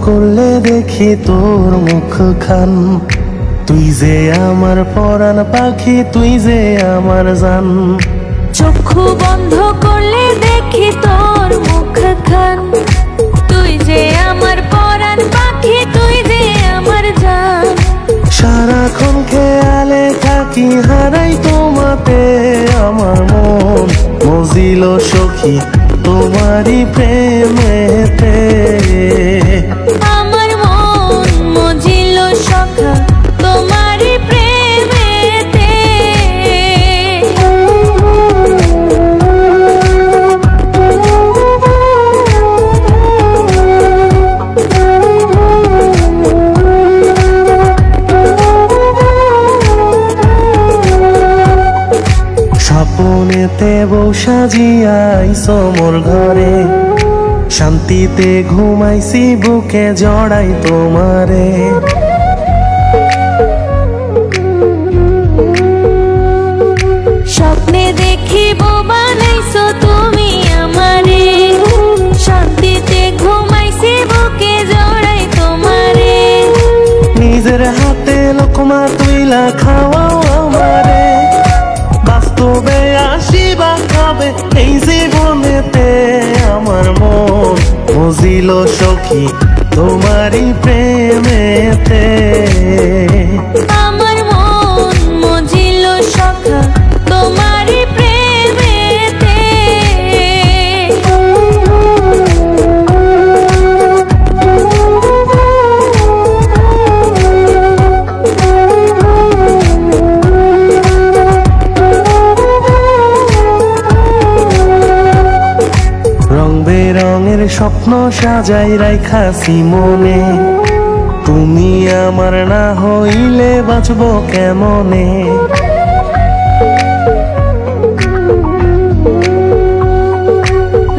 করলে দেখি তোর মুখখান, তুই যে আমার পরাণ পাখি, তুই যে আমার জান। চক্ষু বন্ধ করলে দেখি তোর মুখখান, তুই যে আমার পরাণ পাখি, তুই যে আমার জান। সারাক্ষণ খেয়ালে থাকি, হারাই তোমাতে আমার মন মজিল সখী তোমারই প্রেমেতে। আমার মন মজিল সখা তোমারই প্রেমেতে। স্বপনেতে বউ সাজিয়াইছো মোর ঘরে, শান্তিতে ঘুমাইছি বুকে জড়াই তোমারে। স্বপ্নে দেখিব বানাইছো তুমি আমারে, শান্তিতে ঘুমাইছি বুকে জড়াই তোমারে। নিজের হাতে লোকমা তুইলা খাওয়াও আমারে, বাস্তবে আসিবা খাবে এই জীবনেতে। আমার মন মজিল সখী তোমারই প্রেমেতে। আমার মন মজিল সখা তোমারই প্রেমেতে। রং বেরঙের স্বপ্ন সাজাই রাইখাছি মনে, তুমি আমার না হইলে বাঁচবো কেমনে।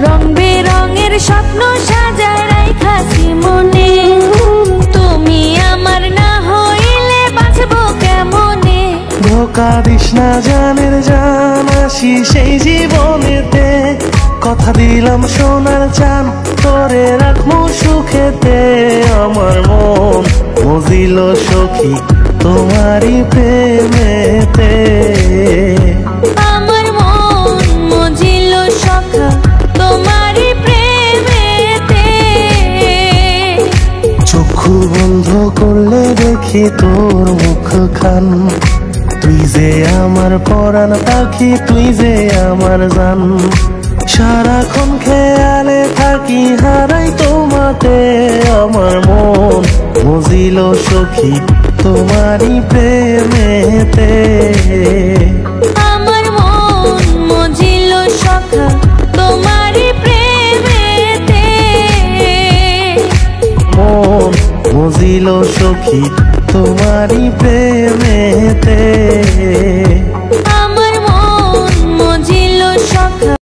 রং বেরঙের স্বপ্ন সাজায় রাইখাছি মনে, তুমি আমার না হইলে বাঁচবো কেমনে। ধোকা দিস না জানের জান, আসি সেই জীবনেতে। কথা দিলাম সোনার চান, তোরে রাখবো সুখেতে। আমার মন মজিল সখী তোমারই প্রেমেতে। আমার মন মজিল সখা তোমারই প্রেমেতে। চক্ষু বন্ধ করলে দেখি তোর মুখখান, তুই যে আমার পরাণ পাখি, তুই যে আমার জান। সারাক্ষণ খেয়ালে থাকি, হারাই তোমাতে আমার মন মজিল সখী তোমারই প্রেমেতে। আমার মন মজিল সখা তোমারই প্রেমেতে। মন মজিল সখী তোমারই প্রেমেতে।